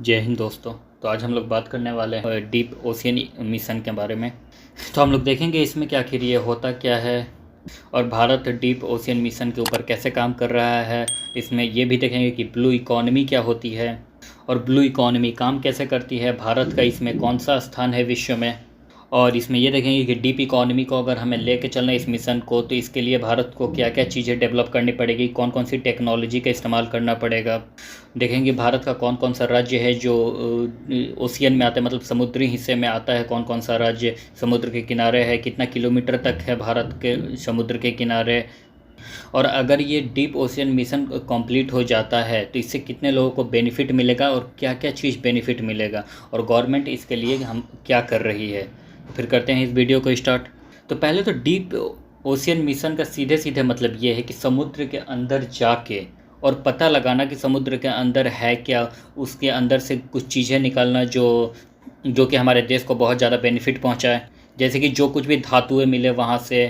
जय हिंद दोस्तों। तो आज हम लोग बात करने वाले हैं डीप ओशियन मिशन के बारे में। तो हम लोग देखेंगे इसमें कि आखिर ये होता क्या है और भारत डीप ओशियन मिशन के ऊपर कैसे काम कर रहा है। इसमें ये भी देखेंगे कि ब्लू इकॉनमी क्या होती है और ब्लू इकॉनमी काम कैसे करती है, भारत का इसमें कौन सा स्थान है विश्व में। और इसमें ये देखेंगे कि डीप इकॉनमी को अगर हमें लेके चलना है इस मिशन को, तो इसके लिए भारत को क्या क्या चीज़ें डेवलप करनी पड़ेगी, कौन कौन सी टेक्नोलॉजी का इस्तेमाल करना पड़ेगा। देखेंगे भारत का कौन कौन सा राज्य है जो ओशियन में आता है, मतलब समुद्री हिस्से में आता है, कौन कौन सा राज्य समुद्र के किनारे है, कितना किलोमीटर तक है भारत के समुद्र के किनारे। और अगर ये डीप ओशियन मिशन कंप्लीट हो जाता है तो इससे कितने लोगों को बेनिफिट मिलेगा और क्या क्या चीज़ बेनिफिट मिलेगा और गवर्नमेंट इसके लिए हम क्या कर रही है। तो फिर करते हैं इस वीडियो को स्टार्ट। तो पहले तो डीप ओशियन मिशन का सीधे सीधे मतलब ये है कि समुद्र के अंदर जाके और पता लगाना कि समुद्र के अंदर है क्या, उसके अंदर से कुछ चीज़ें निकालना जो कि हमारे देश को बहुत ज़्यादा बेनिफिट पहुंचाए। जैसे कि जो कुछ भी धातुएं मिले वहाँ से,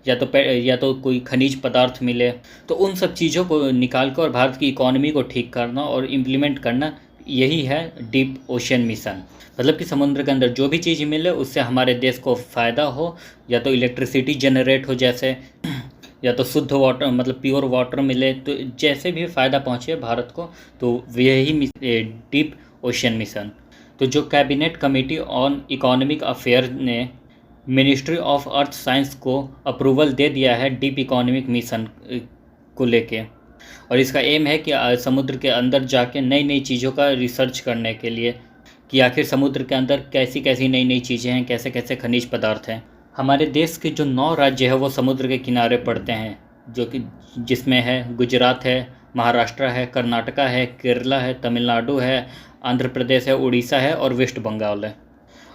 या तो कोई खनिज पदार्थ मिले, तो उन सब चीज़ों को निकाल कर और भारत की इकॉनमी को ठीक करना और इम्प्लीमेंट करना, यही है डीप ओशियन मिशन। मतलब कि समुद्र के अंदर जो भी चीज़ मिले उससे हमारे देश को फ़ायदा हो, या तो इलेक्ट्रिसिटी जनरेट हो जैसे, या तो शुद्ध वाटर मतलब प्योर वाटर मिले, तो जैसे भी फ़ायदा पहुँचे भारत को, तो यही डीप ओशियन मिशन। तो जो cabinet committee on economic affair ने मिनिस्ट्री ऑफ अर्थ साइंस को अप्रूवल दे दिया है डीप इकोनॉमिक मिशन को लेके। और इसका एम है कि समुद्र के अंदर जाके नई नई चीज़ों का रिसर्च करने के लिए कि आखिर समुद्र के अंदर कैसी कैसी नई नई चीज़ें हैं, कैसे कैसे खनिज पदार्थ हैं। हमारे देश के जो 9 राज्य है वो समुद्र के किनारे पड़ते हैं, जो कि जिसमें है गुजरात है, महाराष्ट्र है, कर्नाटका है, केरला है, तमिलनाडु है, आंध्र प्रदेश है, उड़ीसा है और वेस्ट बंगाल है।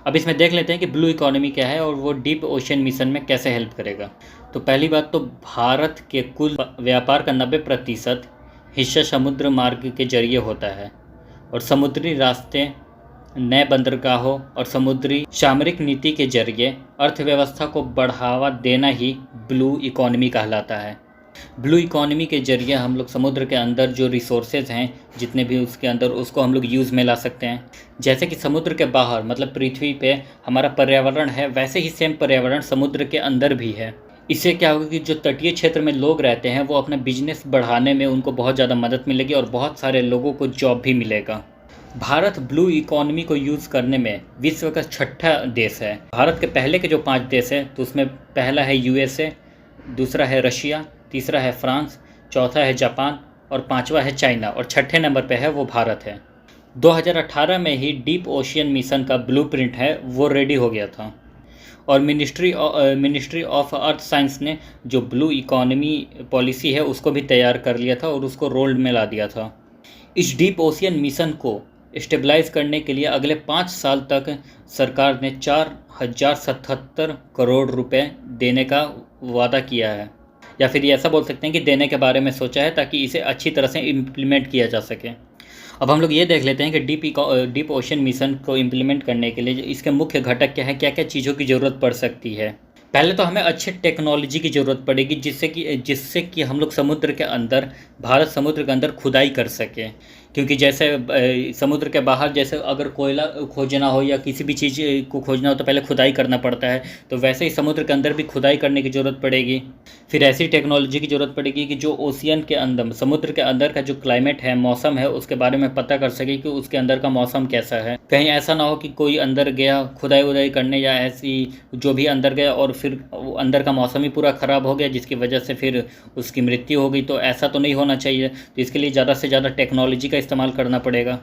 अब इसमें देख लेते हैं कि ब्लू इकॉनमी क्या है और वो डीप ओशियन मिशन में कैसे हेल्प करेगा। तो पहली बात तो भारत के कुल व्यापार का 90% हिस्सा समुद्र मार्ग के जरिए होता है और समुद्री रास्ते, नए बंदरगाहों और समुद्री सामरिक नीति के जरिए अर्थव्यवस्था को बढ़ावा देना ही ब्लू इकॉनमी कहलाता है। ब्लू इकॉनमी के जरिए हम लोग समुद्र के अंदर जो रिसोर्सेज हैं जितने भी उसके अंदर, उसको हम लोग यूज़ में ला सकते हैं। जैसे कि समुद्र के बाहर मतलब पृथ्वी पे हमारा पर्यावरण है, वैसे ही सेम पर्यावरण समुद्र के अंदर भी है। इससे क्या होगा कि जो तटीय क्षेत्र में लोग रहते हैं वो अपना बिजनेस बढ़ाने में उनको बहुत ज़्यादा मदद मिलेगी और बहुत सारे लोगों को जॉब भी मिलेगा। भारत ब्लू इकॉनमी को यूज़ करने में विश्व का 6ठा देश है। भारत के पहले के जो 5 देश हैं तो उसमें पहला है USA, दूसरा है रशिया, तीसरा है फ्रांस, चौथा है जापान और 5वां है चाइना और 6ठे नंबर पे है वो भारत है। 2018 में ही डीप ओशियन मिशन का ब्लूप्रिंट है वो रेडी हो गया था और मिनिस्ट्री ऑफ अर्थ साइंस ने जो ब्लू इकॉनमी पॉलिसी है उसको भी तैयार कर लिया था और उसको रोल में ला दिया था। इस डीप ओशियन मिशन को स्टेबलाइज करने के लिए अगले 5 साल तक सरकार ने 4077 करोड़ रुपए देने का वादा किया है, या फिर ये ऐसा बोल सकते हैं कि देने के बारे में सोचा है ताकि इसे अच्छी तरह से इम्प्लीमेंट किया जा सके। अब हम लोग ये देख लेते हैं कि डीप ओशियन मिशन को इम्प्लीमेंट करने के लिए इसके मुख्य घटक क्या है, क्या क्या चीज़ों की ज़रूरत पड़ सकती है। पहले तो हमें अच्छे टेक्नोलॉजी की ज़रूरत पड़ेगी जिससे कि हम लोग भारत समुद्र के अंदर खुदाई कर सके। क्योंकि जैसे समुद्र के बाहर जैसे अगर कोयला खोजना हो या किसी भी चीज़ को खोजना हो तो पहले खुदाई करना पड़ता है, तो वैसे ही समुद्र के अंदर भी खुदाई करने की ज़रूरत पड़ेगी। फिर ऐसी टेक्नोलॉजी की ज़रूरत पड़ेगी कि जो ओशियन के अंदर, समुद्र के अंदर का जो क्लाइमेट है, मौसम है, उसके बारे में पता कर सके कि उसके अंदर का मौसम कैसा है। कहीं ऐसा ना हो कि कोई अंदर गया खुदाई उदाई करने या ऐसी जो भी अंदर गया और फिर अंदर का मौसम ही पूरा ख़राब हो गया जिसकी वजह से फिर उसकी मृत्यु हो गई। तो ऐसा तो नहीं होना चाहिए। तो इसके लिए ज़्यादा से ज़्यादा टेक्नोलॉजी का इस्तेमाल करना पड़ेगा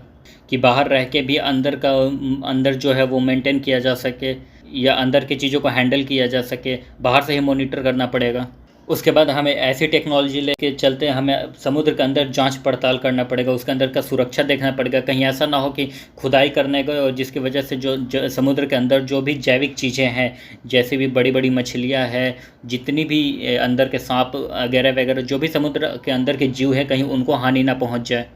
कि बाहर रह के भी अंदर जो है वो मेंटेन किया जा सके या अंदर की चीज़ों को हैंडल किया जा सके, बाहर से ही मॉनिटर करना पड़ेगा। उसके बाद हमें ऐसी टेक्नोलॉजी लेके चलते हैं, हमें समुद्र के अंदर जांच पड़ताल करना पड़ेगा, उसके अंदर का सुरक्षा देखना पड़ेगा। कहीं ऐसा ना हो कि खुदाई करने गए और जिसकी वजह से जो समुद्र के अंदर जो भी जैविक चीज़ें हैं, जैसे भी बड़ी बड़ी मछलियाँ हैं, जितनी भी अंदर के सांप वगैरह वगैरह जो भी समुद्र के अंदर के जीव हैं, कहीं उनको हानि ना पहुँच जाए।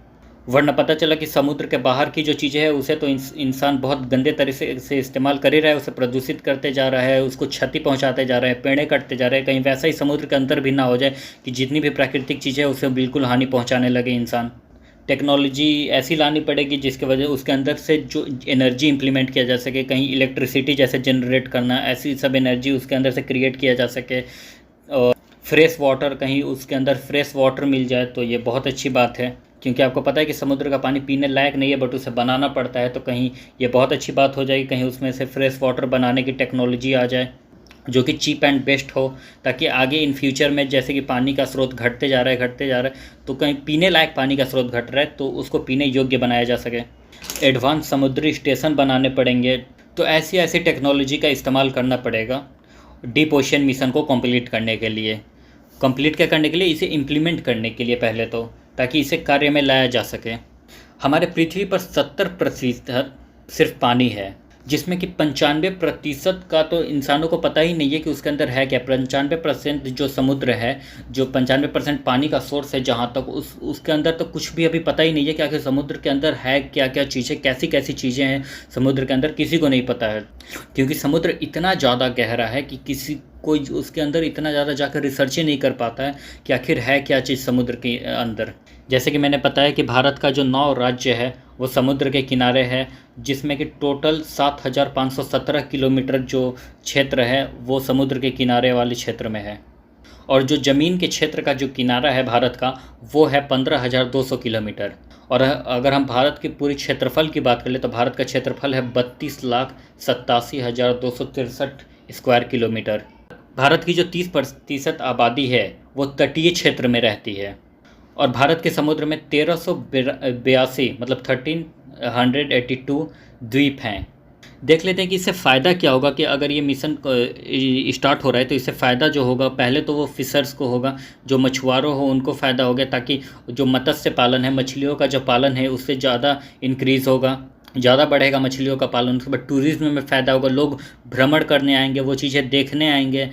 वरना पता चला कि समुद्र के बाहर की जो चीज़ें हैं उसे तो इंसान बहुत गंदे तरीके से इस्तेमाल कर ही रहा है, उसे प्रदूषित करते जा रहा है, उसको क्षति पहुंचाते जा रहे हैं, पेड़ें कटते जा रहे हैं। कहीं वैसा ही समुद्र के अंदर भी ना हो जाए कि जितनी भी प्राकृतिक चीज़ें हैं उसे बिल्कुल हानि पहुंचाने लगे इंसान। टेक्नोलॉजी ऐसी लानी पड़ेगी जिसके वजह उसके अंदर से जो एनर्जी इंप्लीमेंट किया जा सके, कहीं इलेक्ट्रिसिटी जैसे जनरेट करना, ऐसी सब एनर्जी उसके अंदर से क्रिएट किया जा सके। और फ्रेश वाटर, कहीं उसके अंदर फ्रेश वाटर मिल जाए तो ये बहुत अच्छी बात है, क्योंकि आपको पता है कि समुद्र का पानी पीने लायक नहीं है, बट उसे बनाना पड़ता है। तो कहीं ये बहुत अच्छी बात हो जाएगी, कहीं उसमें से फ्रेश वाटर बनाने की टेक्नोलॉजी आ जाए जो कि चीप एंड बेस्ट हो, ताकि आगे इन फ्यूचर में जैसे कि पानी का स्रोत घटते जा रहा है, तो कहीं पीने लायक पानी का स्रोत घट रहा है तो उसको पीने योग्य बनाया जा सके। एडवांस समुद्री स्टेशन बनाने पड़ेंगे। तो ऐसी ऐसी टेक्नोलॉजी का इस्तेमाल करना पड़ेगा डीप ओशियन मिशन को कंप्लीट करने के लिए। कंप्लीट क्या करने के लिए, इसे इम्प्लीमेंट करने के लिए पहले तो, ताकि इसे कार्य में लाया जा सके। हमारे पृथ्वी पर 70% सिर्फ पानी है, जिसमें कि 95% का तो इंसानों को पता ही नहीं है कि उसके अंदर है क्या। 95% जो समुद्र है, जो 95% पानी का सोर्स है, जहाँ तक उसके अंदर तो कुछ भी अभी पता ही नहीं है कि आखिर समुद्र के अंदर है क्या क्या चीज़ें, कैसी कैसी चीज़ें हैं समुद्र के अंदर, किसी को नहीं पता है। क्योंकि समुद्र इतना ज़्यादा गहरा है कि किसी कोई उसके अंदर इतना ज़्यादा जाकर रिसर्च ही नहीं कर पाता है कि आखिर है क्या चीज़ समुद्र के अंदर। जैसे कि मैंने बताया कि भारत का जो 9 राज्य है वो समुद्र के किनारे है, जिसमें कि टोटल 7,517 किलोमीटर जो क्षेत्र है वो समुद्र के किनारे वाले क्षेत्र में है। और जो ज़मीन के क्षेत्र का जो किनारा है भारत का, वो है 15,200 किलोमीटर। और अगर हम भारत की पूरी क्षेत्रफल की बात कर ले तो भारत का क्षेत्रफल है 32,87,263 स्क्वायर किलोमीटर। भारत की जो 30% आबादी है वो तटीय क्षेत्र में रहती है। और भारत के समुद्र में 1382 मतलब 1382 द्वीप हैं। देख लेते हैं कि इससे फ़ायदा क्या होगा, कि अगर ये मिशन स्टार्ट हो रहा है तो इससे फ़ायदा जो होगा, पहले तो वो फिशर्स को होगा, जो मछुआरों हो उनको फ़ायदा होगा, ताकि जो मत्स्य पालन है, मछलियों का जो पालन है उससे ज़्यादा इंक्रीज़ होगा, ज़्यादा बढ़ेगा मछलियों का पालन। उसके बाद टूरिज़्म में फ़ायदा होगा, लोग भ्रमण करने आएंगे, वो चीज़ें देखने आएंगे,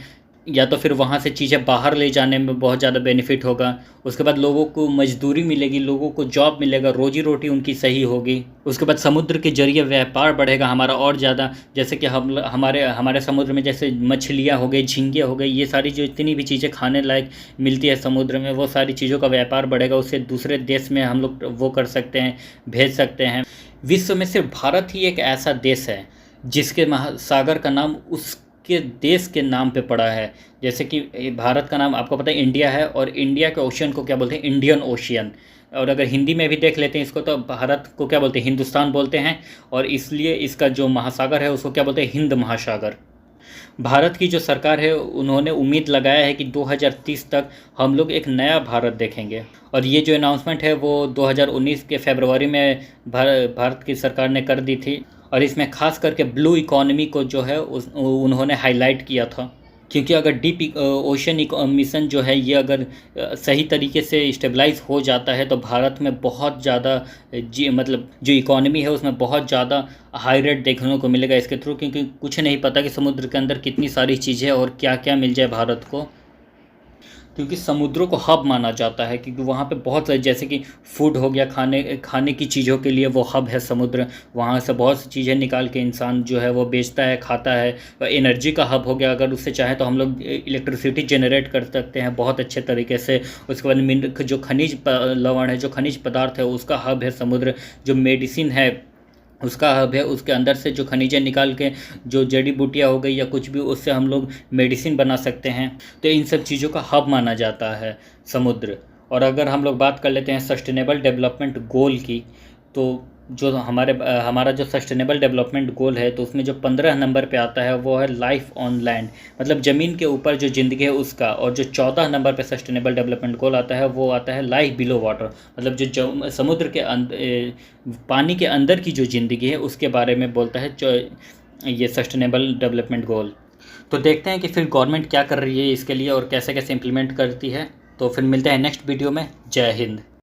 या तो फिर वहाँ से चीज़ें बाहर ले जाने में बहुत ज़्यादा बेनिफिट होगा। उसके बाद लोगों को मजदूरी मिलेगी, लोगों को जॉब मिलेगा, रोजी रोटी उनकी सही होगी। उसके बाद समुद्र के जरिए व्यापार बढ़ेगा हमारा और ज़्यादा, जैसे कि हमारे समुद्र में जैसे मछलियाँ हो गई, झींगे हो गई, ये सारी जो जितनी भी चीज़ें खाने लायक मिलती है समुद्र में, वो सारी चीज़ों का व्यापार बढ़ेगा। उससे दूसरे देश में हम लोग वो कर सकते हैं, भेज सकते हैं। विश्व में सिर्फ भारत ही एक ऐसा देश है जिसके महासागर का नाम उसके देश के नाम पे पड़ा है। जैसे कि भारत का नाम आपको पता है इंडिया है, और इंडिया के ओशियन को क्या बोलते हैं, इंडियन ओशियन। और अगर हिंदी में भी देख लेते हैं इसको तो भारत को क्या बोलते हैं, हिंदुस्तान बोलते हैं। और इसलिए इसका जो महासागर है उसको क्या बोलते हैं, हिंद महासागर। भारत की जो सरकार है उन्होंने उम्मीद लगाया है कि 2030 तक हम लोग एक नया भारत देखेंगे। और ये जो अनाउंसमेंट है वो 2019 के फरवरी में भारत की सरकार ने कर दी थी। और इसमें खास करके ब्लू इकोनॉमी को जो है उन्होंने हाईलाइट किया था, क्योंकि अगर डीप ओशन मिशन जो है ये अगर सही तरीके से स्टेबलाइज हो जाता है तो भारत में बहुत ज़्यादा मतलब जो इकोनॉमी है उसमें बहुत ज़्यादा हाई रेट देखने को मिलेगा इसके थ्रू। क्योंकि कुछ नहीं पता कि समुद्र के अंदर कितनी सारी चीज़ें और क्या क्या मिल जाए भारत को, क्योंकि समुद्रों को हब माना जाता है, क्योंकि वहाँ पे बहुत जैसे कि फूड हो गया, खाने की चीज़ों के लिए वो हब है समुद्र। वहाँ से बहुत सी चीज़ें निकाल के इंसान जो है वो बेचता है, खाता है। एनर्जी का हब हो गया, अगर उससे चाहे तो हम लोग इलेक्ट्रिसिटी जनरेट कर सकते हैं बहुत अच्छे तरीके से। उसके बाद जो खनिज लवण है, जो खनिज पदार्थ है, उसका हब है समुद्र। जो मेडिसिन है उसका हब है, उसके अंदर से जो खनिजें निकाल के जो जड़ी बूटियाँ हो गई या कुछ भी, उससे हम लोग मेडिसिन बना सकते हैं। तो इन सब चीज़ों का हब माना जाता है समुद्र। और अगर हम लोग बात कर लेते हैं सस्टेनेबल डेवलपमेंट गोल की, तो जो हमारा जो सस्टेनेबल डेवलपमेंट गोल है तो उसमें जो 15 नंबर पे आता है वो है लाइफ ऑन लैंड, मतलब ज़मीन के ऊपर जो ज़िंदगी है उसका। और जो 14 नंबर पे सस्टेनेबल डेवलपमेंट गोल आता है वो आता है लाइफ बिलो वाटर, मतलब जो समुद्र के पानी के अंदर की जो ज़िंदगी है उसके बारे में बोलता है ये सस्टेनेबल डेवलपमेंट गोल। तो देखते हैं कि फिर गवर्नमेंट क्या कर रही है इसके लिए और कैसे कैसे इम्प्लीमेंट करती है। तो फिर मिलते हैं नेक्स्ट वीडियो में। जय हिंद।